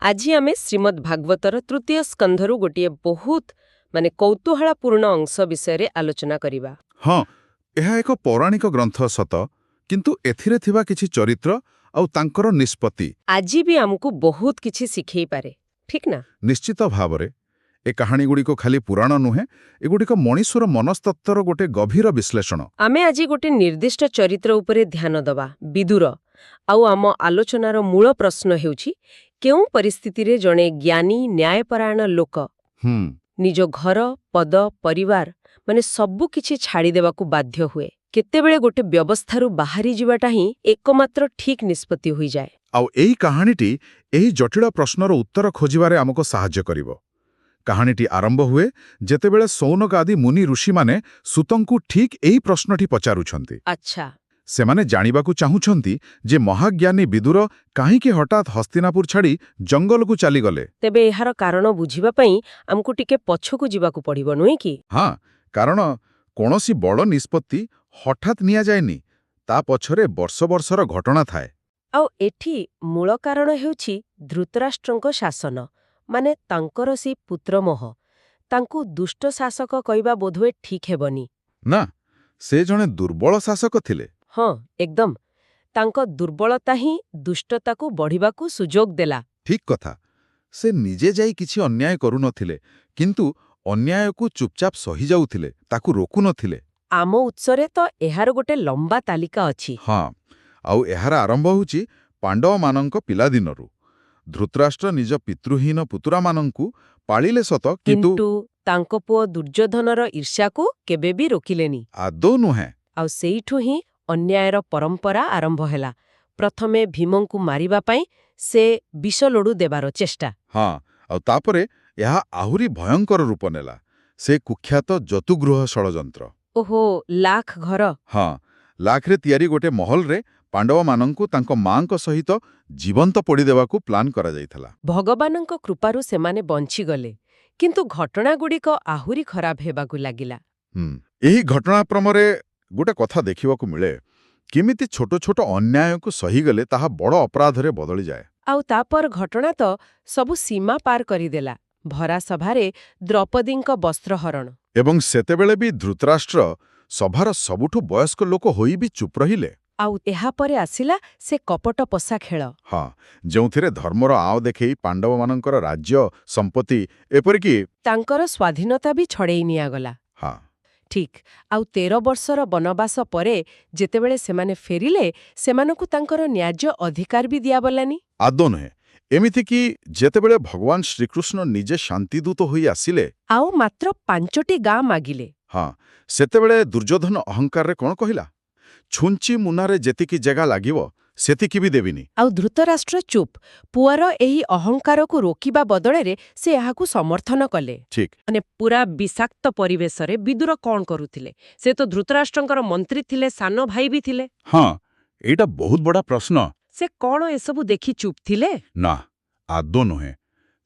ଆଜି ଆମେ ଶ୍ରୀମଦ୍ ଭାଗବତର ତୃତୀୟ ସ୍କନ୍ଧରୁ ଗୋଟିଏ ବହୁତ କୌତୂହଳପୂର୍ଣ୍ଣ ଅଂଶ ବିଷୟରେ ଆଲୋଚନା କରିବା। ହଁ, ଏହା ଏକ ପୌରାଣିକ ଗ୍ରନ୍ଥ ସତ, କିନ୍ତୁ ଏଥିରେ ଥିବା କିଛି ଚରିତ୍ର ଆଉ ତାଙ୍କର ନିଷ୍ପତ୍ତି ଆଜି ବି ଆମକୁ ବହୁତ କିଛି ଶିଖେଇପାରେ, ଠିକ୍ ନା? ନିଶ୍ଚିତ ଭାବରେ ଏ କାହାଣୀଗୁଡ଼ିକ ଖାଲି ପୁରାଣ ନୁହେଁ, ଏଗୁଡ଼ିକ ମଣିଷର ମନସ୍ତତ୍ତ୍ୱର ଗୋଟେ ଗଭୀର ବିଶ୍ଳେଷଣ। ଆମେ ଆଜି ଗୋଟେ ନିର୍ଦ୍ଦିଷ୍ଟ ଚରିତ୍ର ଉପରେ ଧ୍ୟାନ ଦେବା, ବିଦୁର। ଆଉ ଆମ ଆଲୋଚନାର ମୂଳ ପ୍ରଶ୍ନ ହେଉଛି, କେଉଁ ପରିସ୍ଥିତିରେ ଜଣେ ଜ୍ଞାନୀ ନ୍ୟାୟପରାୟଣ ଲୋକ ନିଜ ଘର, ପଦ, ପରିବାର ସବୁ କିଛି ଛାଡ଼ିଦେବାକୁ ବାଧ୍ୟ ହୁଏ? କେତେବେଳେ ଗୋଟେ ବ୍ୟବସ୍ଥାରୁ ବାହାରି ଯିବାଟା ହିଁ ଏକମାତ୍ର ଠିକ୍ ନିଷ୍ପତ୍ତି ହୋଇଯାଏ? ଆଉ ଏଇ କାହାଣୀଟି ଏହି ଜଟିଳ ପ୍ରଶ୍ନର ଉତ୍ତର ଖୋଜିବାରେ ଆମକୁ ସାହାଯ୍ୟ କରିବ। କାହାଣୀଟି ଆରମ୍ଭ ହୁଏ ଯେତେବେଳେ ସୌନକ ଆଦି ମୁନି ଋଷିମାନେ ସୂତଙ୍କୁ ଠିକ୍ ଏହି ପ୍ରଶ୍ନଟି ପଚାରୁଛନ୍ତି। ଆଚ୍ଛା। ସେମାନେ ଜାଣିବାକୁ ଚାହୁଁଛନ୍ତି ଯେ ମହାଜ୍ଞାନୀ ବିଦୁର କାହିଁକି ହଠାତ୍ ହସ୍ତିନାପୁର ଛାଡ଼ି ଜଙ୍ଗଲକୁ ଚାଲିଗଲେ। ତେବେ ଏହାର କାରଣ ବୁଝିବା ପାଇଁ ଆମକୁ ଟିକେ ପଛକୁ ଯିବାକୁ ପଡ଼ିବ, ନୁହେଁ କି? ହଁ, କାରଣ କୌଣସି ବଡ଼ ନିଷ୍ପତ୍ତି ହଠାତ୍ ନିଆଯାଏନି। ତା ପଛରେ ବର୍ଷ ବର୍ଷର ଘଟଣା ଥାଏ। ଆଉ ଏଠି ମୂଳ କାରଣ ହେଉଛି ଧୃତରାଷ୍ଟ୍ରଙ୍କ ଶାସନ, ତାଙ୍କର ସେଇ ପୁତ୍ରମୋହ। ତାଙ୍କୁ ଦୁଷ୍ଟ ଶାସକ କହିବା ବୋଧହୁଏ ଠିକ୍ ହେବନି। ନା, ସେ ଜଣେ ଦୁର୍ବଳ ଶାସକ ଥିଲେ। ହଁ, ଏକଦମ୍। ତାଙ୍କ ଦୁର୍ବଳତା ହିଁ ଦୁଷ୍ଟତାକୁ ବଢ଼ିବାକୁ ସୁଯୋଗ ଦେଲା। ଠିକ୍ କଥା। ସେ ନିଜେ ଯାଇ କିଛି ଅନ୍ୟାୟ କରୁନଥିଲେ, କିନ୍ତୁ ଅନ୍ୟାୟକୁ ଚୁପଚାପ ସହିଯାଉଥିଲେ, ତାକୁ ରୋକୁନଥିଲେ। ଆମ ଉତ୍ସରେ ତ ଏହାର ଗୋଟେ ଲମ୍ବା ତାଲିକା ଅଛି। ହଁ, ଆଉ ଏହାର ଆରମ୍ଭ ହେଉଛି ପାଣ୍ଡବମାନଙ୍କ ପିଲାଦିନରୁ। ଧୃତରାଷ୍ଟ୍ର ନିଜ ପିତୃହୀନ ପୁତୁରାମାନଙ୍କୁ ପାଳିଲେ ସତ, କିନ୍ତୁ ତାଙ୍କ ପୁଅ ଦୁର୍ଯ୍ୟୋଧନର ଈର୍ଷ୍ୟାକୁ କେବେ ବି ରୋକିଲେନି। ଆଦୌ ନୁହେଁ। ଆଉ ସେଇଠୁ ହିଁ ଅନ୍ୟାୟର ପରମ୍ପରା ଆରମ୍ଭ ହେଲା। ପ୍ରଥମେ ଭୀମଙ୍କୁ ମାରିବା ପାଇଁ ସେ ବିଷ ଲୋଡୁ ଦେବାର ଚେଷ୍ଟା। ହଁ, ଆଉ ତାପରେ ଏହା ଆହୁରି ଭୟଙ୍କର ରୂପ ନେଲା। ସେ କୁଖ୍ୟାତ ଯତୁଗୃହ ଷଡ଼ଯନ୍ତ୍ର। ଓହୋ, ଲାଖ ଘର। ହଁ, ଲାଖରେ ତିଆରି ଗୋଟେ ମହଲରେ ପାଣ୍ଡବମାନଙ୍କୁ ତାଙ୍କ ମାଙ୍କ ସହିତ ଜୀବନ୍ତ ପୋଡ଼ିଦେବାକୁ ପ୍ଲାନ୍ କରାଯାଇଥିଲା। ଭଗବାନଙ୍କ କୃପାରୁ ସେମାନେ ବଞ୍ଚିଗଲେ, କିନ୍ତୁ ଘଟଣାଗୁଡ଼ିକ ଆହୁରି ଖରାପ ହେବାକୁ ଲାଗିଲା। ଏହି ଘଟଣାକ୍ରମରେ ଗୋଟେ କଥା ଦେଖିବାକୁ ମିଳେ, କେମିତି ଛୋଟ ଛୋଟ ଅନ୍ୟାୟକୁ ସହିଗଲେ ତାହା ବଡ଼ ଅପରାଧରେ ବଦଳିଯାଏ। ଆଉ ତାପର ଘଟଣା ତ ସବୁ ସୀମା ପାର କରିଦେଲା। ଭରା ସଭାରେ ଦ୍ରୌପଦୀଙ୍କ ବସ୍ତ୍ରହରଣ। ଏବଂ ସେତେବେଳେ ବି ଧୃତରାଷ୍ଟ୍ର ସଭାର ସବୁଠୁ ବୟସ୍କ ଲୋକ ହୋଇ ବି ଚୁପ୍ ରହିଲେ। ଆଉ ଏହାପରେ ଆସିଲା ସେ କପଟ ପଶା ଖେଳ। ହଁ, ଯେଉଁଥିରେ ଧର୍ମର ଆଅ ଦେଖେଇ ପାଣ୍ଡବମାନଙ୍କର ରାଜ୍ୟ, ସମ୍ପତ୍ତି, ଏପରିକି ତାଙ୍କର ସ୍ୱାଧୀନତା ବି ଛଡ଼େଇ ନିଆଗଲା। ହଁ, ଠିକ୍। ଆଉ 13 ବର୍ଷର ବନବାସ ପରେ ଯେତେବେଳେ ସେମାନେ ଫେରିଲେ, ସେମାନଙ୍କୁ ତାଙ୍କର ନ୍ୟାଯ୍ୟ ଅଧିକାର ବି ଦିଆଗଲାନି। ଆଦୌ ନୁହେଁ। ଏମିତିକି ଯେତେବେଳେ ଭଗବାନ ଶ୍ରୀକୃଷ୍ଣ ନିଜେ ଶାନ୍ତିଦୂତ ହୋଇ ଆସିଲେ, ଆଉ ମାତ୍ର 5ଟି ଗାଁ ମାଗିଲେ। ହଁ, ସେତେବେଳେ ଦୁର୍ଯ୍ୟୋଧନ ଅହଙ୍କାରରେ କ'ଣ କହିଲା? ଛୁଞ୍ଚି ମୁନାରେ ଯେତିକି ଜାଗା ଲାଗିବ ସେତିକି ବି ଦେବିନି। ଆଉ ଧୃତରାଷ୍ଟ୍ର ଚୁପ୍। ପୁଅର ଏହି ଅହଙ୍କାରକୁ ରୋକିବା ବଦଳରେ ସେ ଏହାକୁ ସମର୍ଥନ କଲେ। ଠିକ୍। ପୁରା ବିଷାକ୍ତ ପରିବେଶରେ ବିଦୁର କ'ଣ କରୁଥିଲେ? ସେ ତ ଧୃତରାଷ୍ଟ୍ରଙ୍କର ମନ୍ତ୍ରୀ ଥିଲେ, ସାନ ଭାଇ ବି ଥିଲେ। ହଁ, ଏଇଟା ବହୁତ ବଡ଼ ପ୍ରଶ୍ନ। ସେ କ'ଣ ଏସବୁ ଦେଖି ଚୁପ୍ ଥିଲେ? ନା, ଆଦୌ ନୁହେଁ।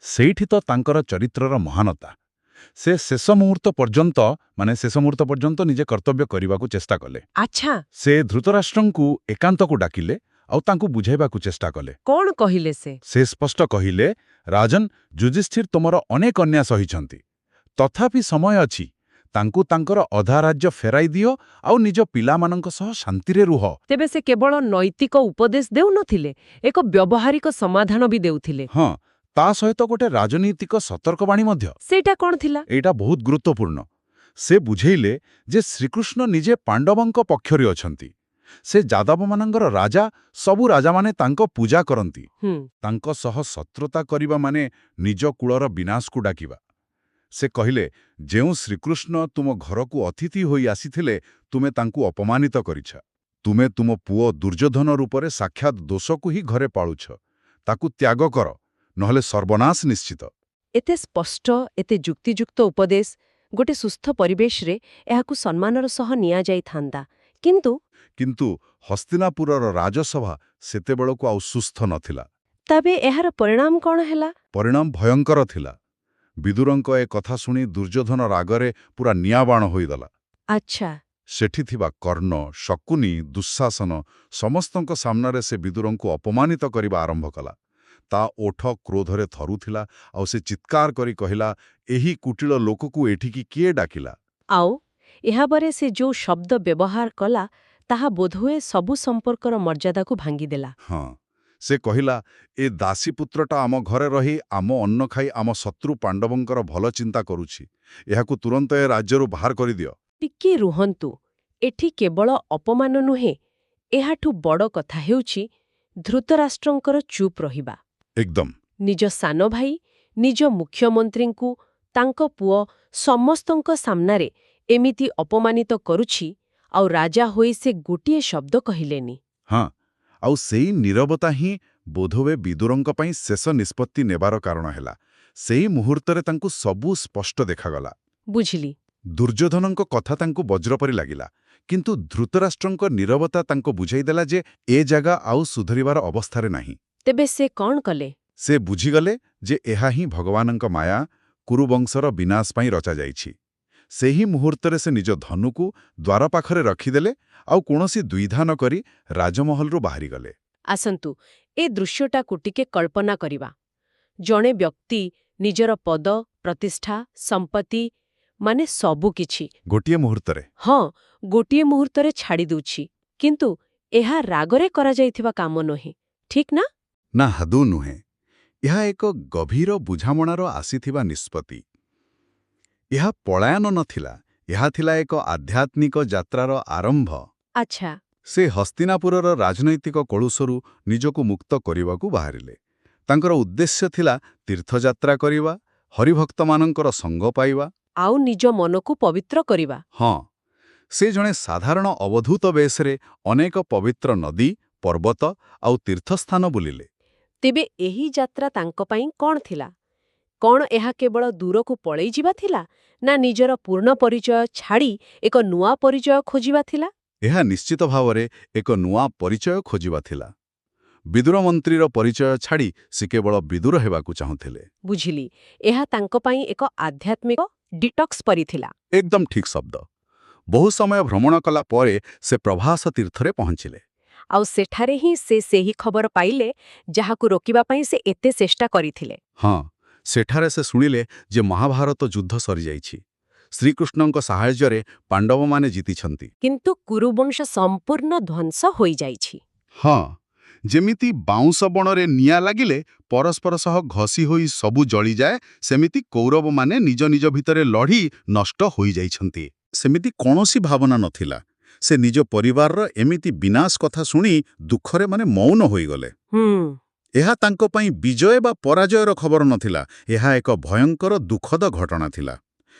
ସେଇଠି ତ ତାଙ୍କର ଚରିତ୍ରର ମହାନତା। ସେ ଶେଷ ମୁହୂର୍ତ୍ତ ପର୍ଯ୍ୟନ୍ତ ନିଜେ କର୍ତ୍ତବ୍ୟ କରିବାକୁ ଚେଷ୍ଟା କଲେ। ଆଚ୍ଛା। ସେ ଧୃତରାଷ୍ଟ୍ରଙ୍କୁ ଏକାନ୍ତକୁ ଡାକିଲେ ଆଉ ତାଙ୍କୁ ବୁଝାଇବାକୁ ଚେଷ୍ଟା କଲେ। କ'ଣ କହିଲେ ସେ? ସେ ସ୍ପଷ୍ଟ କହିଲେ, ରାଜନ୍, ଯୁଧିଷ୍ଠିର ତୁମର ଅନେକ ଅନ୍ୟାୟ ସହିଛନ୍ତି। ତଥାପି ସମୟ ଅଛି। ତାଙ୍କୁ ତାଙ୍କର ଅଧା ରାଜ୍ୟ ଫେରାଇ ଦିଅ ଆଉ ନିଜ ପିଲାମାନଙ୍କ ସହ ଶାନ୍ତିରେ ରୁହ। ତେବେ ସେ କେବଳ ନୈତିକ ଉପଦେଶ ଦେଉନଥିଲେ, ଏକ ବ୍ୟବହାରିକ ସମାଧାନ ବି ଦେଉଥିଲେ। ହଁ, ତା ସହିତ ଗୋଟେ ରାଜନୈତିକ ସତର୍କବାଣୀ ମଧ୍ୟ। ସେଇଟା କ'ଣ ଥିଲା? ଏଇଟା ବହୁତ ଗୁରୁତ୍ୱପୂର୍ଣ୍ଣ। ସେ ବୁଝେଇଲେ ଯେ ଶ୍ରୀକୃଷ୍ଣ ନିଜେ ପାଣ୍ଡବଙ୍କ ପକ୍ଷରେ ଅଛନ୍ତି। ସେ ଯାଦବମାନଙ୍କର ରାଜା, ସବୁ ରାଜାମାନେ ତାଙ୍କ ପୂଜା କରନ୍ତି। ତାଙ୍କ ସହ ଶତ୍ରୁତା କରିବା ମାନେ ନିଜ କୁଳର ବିନାଶକୁ ଡାକିବା। ସେ କହିଲେ, ଯେଉଁ ଶ୍ରୀକୃଷ୍ଣ ତୁମ ଘରକୁ ଅତିଥି ହୋଇ ଆସିଥିଲେ, ତୁମେ ତାଙ୍କୁ ଅପମାନିତ କରିଛ। ତୁମେ ତୁମ ପୁଅ ଦୁର୍ଯ୍ୟୋଧନ ରୂପରେ ସାକ୍ଷାତ ଦୋଷକୁ ହିଁ ଘରେ ପାଳୁଛ। ତାକୁ ତ୍ୟାଗ କର, ନହେଲେ ସର୍ବନାଶ ନିଶ୍ଚିତ। ଏତେ ସ୍ପଷ୍ଟ, ଏତେ ଯୁକ୍ତିଯୁକ୍ତ ଉପଦେଶ। ଗୋଟେ ସୁସ୍ଥ ପରିବେଶରେ ଏହାକୁ ସମ୍ମାନର ସହ ନିଆଯାଇଥାନ୍ତା। କିନ୍ତୁ ହସ୍ତିନାପୁରର ରାଜସଭା ସେତେବେଳକୁ ଆଉ ସୁସ୍ଥ ନଥିଲା। ତେବେ ଏହାର ପରିଣାମ କ'ଣ ହେଲା? ପରିଣାମ ଭୟଙ୍କର ଥିଲା। ବିଦୁରଙ୍କ ଏ କଥା ଶୁଣି ଦୁର୍ଯ୍ୟୋଧନ ରାଗରେ ପୁରା ନିଆଁବାଣ ହୋଇଗଲା। ଆଚ୍ଛା। ସେଠି ଥିବା କର୍ଣ୍ଣ, ଶକୁନି, ଦୁଃଶାସନ ସମସ୍ତଙ୍କ ସାମ୍ନାରେ ସେ ବିଦୁରଙ୍କୁ ଅପମାନିତ କରିବା ଆରମ୍ଭ କଲା। ତା ଓଠ କ୍ରୋଧରେ ଥରୁଥିଲା ଆଉ ସେ ଚିତ୍କାର କରି କହିଲା, ଏହି କୁଟିଳ ଲୋକକୁ ଏଠିକି କିଏ ଡାକିଲା? ଆଉ ଏହାପରେ ସେ ଯୋଉ ଶବ୍ଦ ବ୍ୟବହାର କଲା ତାହା ବୋଧହୁଏ ସବୁ ସମ୍ପର୍କର ମର୍ଯ୍ୟାଦାକୁ ଭାଙ୍ଗିଦେଲା। ହଁ, ସେ କହିଲା, ଏ ଦାସୀପୁତ୍ରଟା ଆମ ଘରେ ରହି ଆମ ଅନ୍ନ ଖାଇ ଆମ ଶତ୍ରୁ ପାଣ୍ଡବଙ୍କର ଭଲ ଚିନ୍ତା କରୁଛି। ଏହାକୁ ତୁରନ୍ତ ଏ ରାଜ୍ୟରୁ ବାହାର କରିଦିଅ। ଟିକିଏ ରୁହନ୍ତୁ, ଏଠି କେବଳ ଅପମାନ ନୁହେଁ, ଏହାଠୁ ବଡ଼ କଥା ହେଉଛି ଧୃତରାଷ୍ଟ୍ରଙ୍କର ଚୁପ୍ ରହିବା। ଏକଦମ। ନିଜ ସାନ ଭାଇ, ନିଜ ମୁଖ୍ୟମନ୍ତ୍ରୀଙ୍କୁ, ତାଙ୍କ ପୁଅ ସମସ୍ତଙ୍କ ସାମ୍ନାରେ ଏମିତି ଅପମାନିତ କରୁଛି, ଆଉ ରାଜା ହୋଇ ସେ ଗୋଟିଏ ଶବ୍ଦ କହିଲେନି। ହଁ, ଆଉ ସେଇ ନୀରବତା ହିଁ ବୋଧହୁଏ ବିଦୁରଙ୍କ ପାଇଁ ଶେଷ ନିଷ୍ପତ୍ତି ନେବାର କାରଣ ହେଲା। ସେଇ ମୁହୂର୍ତ୍ତରେ ତାଙ୍କୁ ସବୁ ସ୍ପଷ୍ଟ ଦେଖାଗଲା। ବୁଝିଲି। ଦୁର୍ଯ୍ୟୋଧନଙ୍କ କଥା ତାଙ୍କୁ ବଜ୍ର ପରି ଲାଗିଲା, କିନ୍ତୁ ଧୃତରାଷ୍ଟ୍ରଙ୍କ ନୀରବତା ତାଙ୍କୁ ବୁଝାଇଦେଲା ଯେ ଏ ଜାଗା ଆଉ ସୁଧରିବାର ଅବସ୍ଥାରେ ନାହିଁ। ତେବେ ସେ କ'ଣ କଲେ? ସେ ବୁଝିଗଲେ ଯେ ଏହା ହିଁ ଭଗବାନଙ୍କ ମାୟା, କୁରୁବଂଶର ବିନାଶ ପାଇଁ ରଚାଯାଇଛି। ସେହି ମୁହୂର୍ତ୍ତରେ ସେ ନିଜ ଧନୁକୁ ଦ୍ୱାର ପାଖରେ ରଖିଦେଲେ ଆଉ କୌଣସି ଦ୍ୱିଧା ନ କରି ରାଜମହଲରୁ ବାହାରିଗଲେ। ଆସନ୍ତୁ, ଏ ଦୃଶ୍ୟଟାକୁ ଟିକେ କଳ୍ପନା କରିବା। ଜଣେ ବ୍ୟକ୍ତି ନିଜର ପଦ, ପ୍ରତିଷ୍ଠା, ସମ୍ପତ୍ତି ମାନେ ସବୁକିଛି ଗୋଟିଏ ମୁହୂର୍ତ୍ତରେ। ହଁ, ଗୋଟିଏ ମୁହୂର୍ତ୍ତରେ ଛାଡ଼ି ଦେଉଛି। କିନ୍ତୁ ଏହା ରାଗରେ କରାଯାଇଥିବା କାମ ନୁହେଁ, ଠିକ୍ ନା? ନା, ହାଦୁ ନୁହେଁ। ଏହା ଏକ ଗଭୀର ବୁଝାମଣାର ଆସିଥିବା ନିଷ୍ପତ୍ତି। ଏହା ପଳାୟନ ନଥିଲା, ଏହା ଥିଲା ଏକ ଆଧ୍ୟାତ୍ମିକ ଯାତ୍ରାର ଆରମ୍ଭ। ଆଚ୍ଛା। ସେ ହସ୍ତିନାପୁରର ରାଜନୈତିକ କଳୁଷରୁ ନିଜକୁ ମୁକ୍ତ କରିବାକୁ ବାହାରିଲେ। ତାଙ୍କର ଉଦ୍ଦେଶ୍ୟ ଥିଲା ତୀର୍ଥଯାତ୍ରା କରିବା, ହରିଭକ୍ତମାନଙ୍କର ସଙ୍ଗ ପାଇବା। ଆଉ ନିଜ ମନକୁ ପବିତ୍ର କରିବା। ହଁ, ସେ ଜଣେ ସାଧାରଣ ଅବଧୂତ ବେଶରେ ଅନେକ ପବିତ୍ର ନଦୀ, ପର୍ବତ ଆଉ ତୀର୍ଥସ୍ଥାନ ବୁଲିଲେ। ତେବେ ଏହି ଯାତ୍ରା ତାଙ୍କ ପାଇଁ କ'ଣ ଥିଲା? କ'ଣ ଏହା କେବଳ ଦୂରକୁ ପଳେଇଯିବା ଥିଲା, ନା ନିଜର ପୂର୍ଣ୍ଣ ପରିଚୟ ଛାଡ଼ି ଏକ ନୂଆ ପରିଚୟ ଖୋଜିବା ଥିଲା? ଏହା ନିଶ୍ଚିତ ଭାବରେ ଏକ ନୂଆ ପରିଚୟ ଖୋଜିବା ଥିଲା। ବିଦୁର ମନ୍ତ୍ରୀର ପରିଚୟ ଛାଡ଼ି ସେ କେବଳ ବିଦୁର ହେବାକୁ ଚାହୁଁଥିଲେ। ବୁଝିଲି। ଏହା ତାଙ୍କ ପାଇଁ ଏକ ଆଧ୍ୟାତ୍ମିକ ଡିଟକ୍ସ ପରି ଥିଲା। ଏକଦମ ଠିକ୍ ଶବ୍ଦ। ବହୁ ସମୟ ଭ୍ରମଣ କଲା ପରେ ସେ ପ୍ରଭାସ ତୀର୍ଥରେ ପହଞ୍ଚିଲେ। ଆଉ ସେଠାରେ ହିଁ ସେ ସେହି ଖବର ପାଇଲେ ଯାହାକୁ ରୋକିବା ପାଇଁ ସେ ଏତେ ଚେଷ୍ଟା କରିଥିଲେ। ହଁ, ସେଠାରେ ସେ ଶୁଣିଲେ ଯେ ମହାଭାରତ ଯୁଦ୍ଧ ସରିଯାଇଛି। ଶ୍ରୀକୃଷ୍ଣଙ୍କ ସାହାଯ୍ୟରେ ପାଣ୍ଡବମାନେ ଜିତିଛନ୍ତି। କିନ୍ତୁ କୁରୁବଂଶ ସମ୍ପୂର୍ଣ୍ଣ ଧ୍ୱଂସ ହୋଇଯାଇଛି। ହଁ, ଯେମିତି ବାଉଁଶ ବଣରେ ନିଆଁ ଲାଗିଲେ ପରସ୍ପର ସହ ଘଷି ହୋଇ ସବୁ ଜଳିଯାଏ, ସେମିତି କୌରବମାନେ ନିଜ ନିଜ ଭିତରେ ଲଢ଼ି ନଷ୍ଟ ହୋଇଯାଇଛନ୍ତି। ସେମିତି କୌଣସି ଭାବନା ନଥିଲା। ସେ ନିଜ ପରିବାରର ଏମିତି ବିନାଶ କଥା ଶୁଣି ଦୁଃଖରେ ମୌନ ହୋଇଗଲେ। ଏହା ତାଙ୍କ ପାଇଁ ବିଜୟ ବା ପରାଜୟର ଖବର ନଥିଲା, ଏହା ଏକ ଭୟଙ୍କର ଦୁଃଖଦ ଘଟଣା ଥିଲା।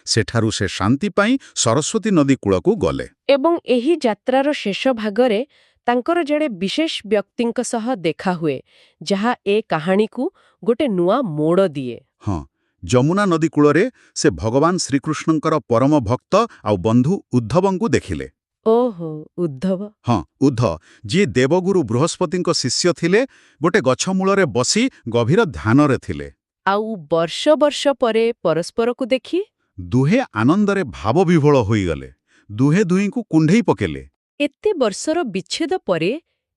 ସେଠାରୁ ସେ ଶାନ୍ତି ପାଇଁ ସରସ୍ୱତୀ ନଦୀ କୂଳକୁ ଗଲେ। ଏବଂ ଏହି ଯାତ୍ରାର ଶେଷ ଭାଗରେ ତାଙ୍କର ଜଣେ ବିଶେଷ ବ୍ୟକ୍ତିଙ୍କ ସହ ଦେଖାହୁଏ, ଯାହା ଏ କାହାଣୀକୁ ଗୋଟେ ନୂଆ ମୋଡ଼ ଦିଏ। ହଁ, ଯମୁନା ନଦୀ କୂଳରେ ସେ ଭଗବାନ ଶ୍ରୀକୃଷ୍ଣଙ୍କର ପରମ ଭକ୍ତ ଆଉ ବନ୍ଧୁ ଉଦ୍ଧବଙ୍କୁ ଦେଖିଲେ। ଓହୋ, ଉଦ୍ଧବ। ହଁ, ଉଦ୍ଧବ, ଯିଏ ଦେବଗୁରୁ ବୃହସ୍ପତିଙ୍କ ଶିଷ୍ୟ ଥିଲେ, ଗୋଟେ ଗଛ ମୂଳରେ ବସି ଗଭୀର ଧ୍ୟାନରେ ଥିଲେ। ଆଉ ବର୍ଷ ବର୍ଷ ପରେ ପରସ୍ପରକୁ ଦେଖି ଦୁହେଁ ଆନନ୍ଦରେ ଭାବବିହ୍ୱଳ ହୋଇଗଲେ। ଦୁହେଁ ଦୁହିଁଙ୍କୁ କୁଣ୍ଢେଇ ପକେଇଲେ। ଏତେ ବର୍ଷର ବିଚ୍ଛେଦ ପରେ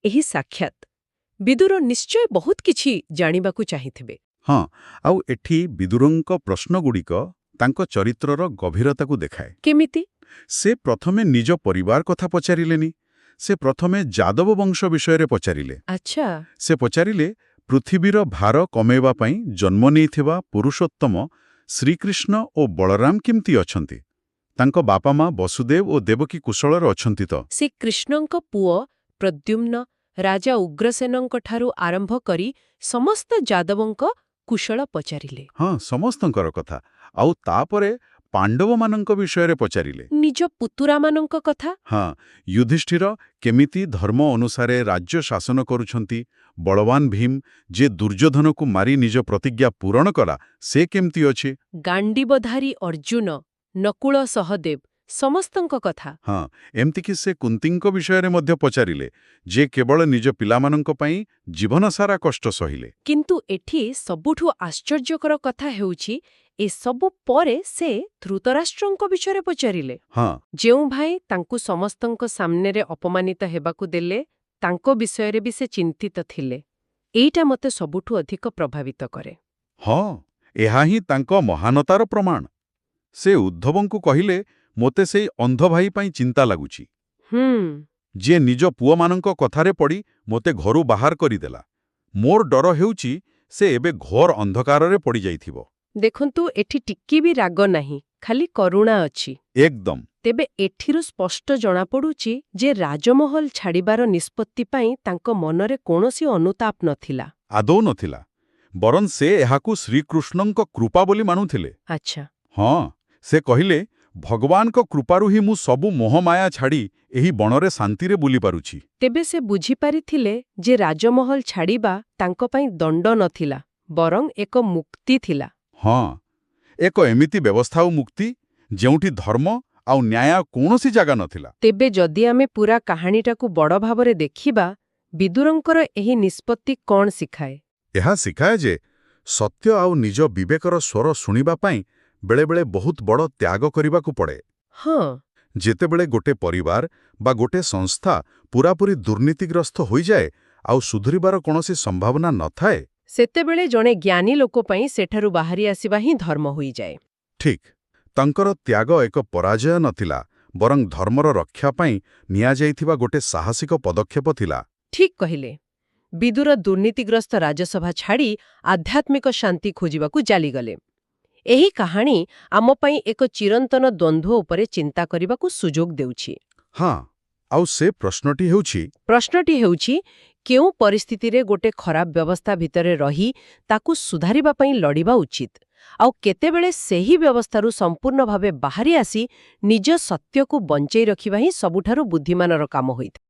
ଏହି ସାକ୍ଷାତ, ବିଦୁର ନିଶ୍ଚୟ ବହୁତ କିଛି ଜାଣିବାକୁ ଚାହିଁଥିବେ। ହଁ, ଆଉ ଏଠି ବିଦୁରଙ୍କ ପ୍ରଶ୍ନଗୁଡ଼ିକ ତାଙ୍କ ଚରିତ୍ରର ଗଭୀରତାକୁ ଦେଖାଏ। କେମିତି? ସେ ପ୍ରଥମେ ନିଜ ପରିବାର କଥା ପଚାରିଲେନି। ସେ ପ୍ରଥମେ ଯାଦବ ବଂଶ ବିଷୟରେ ପଚାରିଲେ। ଆଚ୍ଛା। ସେ ପଚାରିଲେ, ପୃଥିବୀର ଭାର କମେଇବା ପାଇଁ ଜନ୍ମ ନେଇଥିବା ପୁରୁଷୋତ୍ତମ ଶ୍ରୀକୃଷ୍ଣ ଓ ବଳରାମ କେମିତି ଅଛନ୍ତି? ତାଙ୍କ ବାପା ମା ବସୁଦେବ ଓ ଦେବକୀ କୁଶଳରେ ଅଛନ୍ତି ତ? ସେ କୃଷ୍ଣଙ୍କ ପୁଅ ପ୍ରଦ୍ୟୁମ୍ନ, ରାଜା ଉଗ୍ରସେନଙ୍କଠାରୁ ଆରମ୍ଭ କରି ସମସ୍ତ ଯାଦବଙ୍କ କୁଶଳ ପଚାରିଲେ। ହଁ, ସମସ୍ତଙ୍କର କଥା। ଆଉ ତାପରେ ପାଣ୍ଡବମାନଙ୍କ ବିଷୟରେ ପଚାରିଲେ। ନିଜ ପୁତୁରାମାନଙ୍କ କଥା? ହଁ, ଯୁଧିଷ୍ଠିର କେମିତି ଧର୍ମ ଅନୁସାରେ ରାଜ୍ୟ ଶାସନ କରୁଛନ୍ତି, ବଳବାନ ଭୀମ, ଯେ ଦୁର୍ଯ୍ୟୋଧନକୁ ମାରି ନିଜ ପ୍ରତିଜ୍ଞା ପୂରଣ କଲା, ସେ କେମିତି ଅଛି? ଗାଣ୍ଡିବଧାରୀ ଅର୍ଜୁନ, ନକୁଳ ସହଦେବ, ସମସ୍ତଙ୍କ କଥା। ହଁ, ଏମିତିକି ସେ କୁନ୍ତୀଙ୍କ ବିଷୟରେ ମଧ୍ୟ ପଚାରିଲେ, ଯେ କେବଳ ନିଜ ପିଲାମାନଙ୍କ ପାଇଁ ଜୀବନସାରା କଷ୍ଟ ସହିଲେ। କିନ୍ତୁ ଏଠି ସବୁଠୁ ଆଶ୍ଚର୍ଯ୍ୟକର କଥା ହେଉଛି, ଏସବୁ ପରେ ସେ ଧୃତରାଷ୍ଟ୍ରଙ୍କ ବିଷୟରେ ପଚାରିଲେ। ହଁ, ଯେଉଁ ଭାଇ ତାଙ୍କୁ ସମସ୍ତଙ୍କ ସାମ୍ନାରେ ଅପମାନିତ ହେବାକୁ ଦେଲେ, ତାଙ୍କ ବିଷୟରେ ବି ସେ ଚିନ୍ତିତ ଥିଲେ। ଏଇଟା ମୋତେ ସବୁଠୁ ଅଧିକ ପ୍ରଭାବିତ କରେ। ହଁ, ଏହା ହିଁ ତାଙ୍କ ମହାନତାର ପ୍ରମାଣ। ସେ ଉଦ୍ଧବଙ୍କୁ କହିଲେ, ମୋତେ ସେଇ ଅନ୍ଧ ଭାଇ ପାଇଁ ଚିନ୍ତା ଲାଗୁଛି, ଯିଏ ନିଜ ପୁଅମାନଙ୍କ କଥାରେ ପଡ଼ି ମୋତେ ଘରୁ ବାହାର କରିଦେଲା। ମୋର ଡର ହେଉଛି ସେ ଏବେ ଘୋର ଅନ୍ଧକାରରେ ପଡ଼ିଯାଇଥିବ। ଦେଖନ୍ତୁ, ଏଠି ଟିକି ବି ରାଗ ନାହିଁ, ଖାଲି କରୁଣା ଅଛି। ଏକଦମ। ତେବେ ଏଥିରୁ ସ୍ପଷ୍ଟ ଜଣାପଡ଼ୁଛି ଯେ ରାଜମହଲ ଛାଡ଼ିବାର ନିଷ୍ପତ୍ତି ପାଇଁ ତାଙ୍କ ମନରେ କୌଣସି ଅନୁତାପ ନଥିଲା। ଆଦୌ ନଥିଲା। ବରଂ ସେ ଏହାକୁ ଶ୍ରୀକୃଷ୍ଣଙ୍କ କୃପା ବୋଲି ମାନୁଥିଲେ। ଆଚ୍ଛା। ହଁ, ସେ କହିଲେ, ଭଗବାନଙ୍କ କୃପାରୁ ହିଁ ମୁଁ ସବୁ ମୋହମାୟା ଛାଡ଼ି ଏହି ବଣରେ ଶାନ୍ତିରେ ବୁଲିପାରୁଛି। ତେବେ ସେ ବୁଝିପାରିଥିଲେ ଯେ ରାଜମହଲ ଛାଡ଼ିବା ତାଙ୍କ ପାଇଁ ଦଣ୍ଡ ନଥିଲା, ବରଂ ଏକ ମୁକ୍ତି ଥିଲା। ହଁ, ଏକ ଏମିତି ବ୍ୟବସ୍ଥା ଆଉ ମୁକ୍ତି ଯେଉଁଠି ଧର୍ମ ଆଉ ନ୍ୟାୟ କୌଣସି ଜାଗା ନଥିଲା। ତେବେ ଯଦି ଆମେ ପୁରା କାହାଣୀଟାକୁ ବଡ଼ ଭାବରେ ଦେଖିବା, ବିଦୁରଙ୍କର ଏହି ନିଷ୍ପତ୍ତି କ'ଣ ଶିଖାଏ? ଏହା ଶିଖାଏ ଯେ ସତ୍ୟ ଆଉ ନିଜ ବିବେକର ସ୍ୱର ଶୁଣିବା ପାଇଁ ବେଳେବେଳେ ବହୁତ ବଡ଼ ତ୍ୟାଗ କରିବାକୁ ପଡ଼େ। ହଁ। ଯେତେବେଳେ ଗୋଟେ ପରିବାର ବା ଗୋଟେ ସଂସ୍ଥା ପୂରାପୂରି ଦୁର୍ନୀତିଗ୍ରସ୍ତ ହୋଇଯାଏ ଆଉ ସୁଧୁରିବାର କୌଣସି ସମ୍ଭାବନା ନଥାଏ, ସେତେବେଳେ ଜଣେ ଜ୍ଞାନୀ ଲୋକ ପାଇଁ ସେଠାରୁ ବାହାରି ଆସିବା ହିଁ ଧର୍ମ ହୋଇଯାଏ। ଠିକ୍, ତାଙ୍କର ତ୍ୟାଗ ଏକ ପରାଜୟ ନଥିଲା, ବରଂ ଧର୍ମର ରକ୍ଷା ପାଇଁ ନିଆଯାଇଥିବା ଗୋଟେ ସାହସିକ ପଦକ୍ଷେପ ଥିଲା। ଠିକ୍ କହିଲେ। ବିଦୁର ଦୁର୍ନୀତିଗ୍ରସ୍ତ ରାଜସଭା ଛାଡ଼ି ଆଧ୍ୟାତ୍ମିକ ଶାନ୍ତି ଖୋଜିବାକୁ ଚାଲିଗଲେ। ଏହି କାହାଣୀ ଆମ ପାଇଁ ଏକ ଚିରନ୍ତନ ଦ୍ୱନ୍ଦ୍ୱ ଉପରେ ଚିନ୍ତା କରିବାକୁ ସୁଯୋଗ ଦେଉଛି। ହଁ, ଆଉ ସେ ପ୍ରଶ୍ନଟି ହେଉଛି କେଉଁ ପରିସ୍ଥିତିରେ ଗୋଟେ ଖରାପ ବ୍ୟବସ୍ଥା ଭିତରେ ରହି ତାକୁ ସୁଧାରିବା ପାଇଁ ଲଢ଼ିବା ଉଚିତ, ଆଉ କେତେବେଳେ ସେହି ବ୍ୟବସ୍ଥାରୁ ସମ୍ପୂର୍ଣ୍ଣ ଭାବେ ବାହାରି ଆସି ନିଜ ସତ୍ୟକୁ ବଞ୍ଚେଇ ରଖିବା ହିଁ ସବୁଠାରୁ ବୁଦ୍ଧିମାନର କାମ ହୋଇଥାଏ।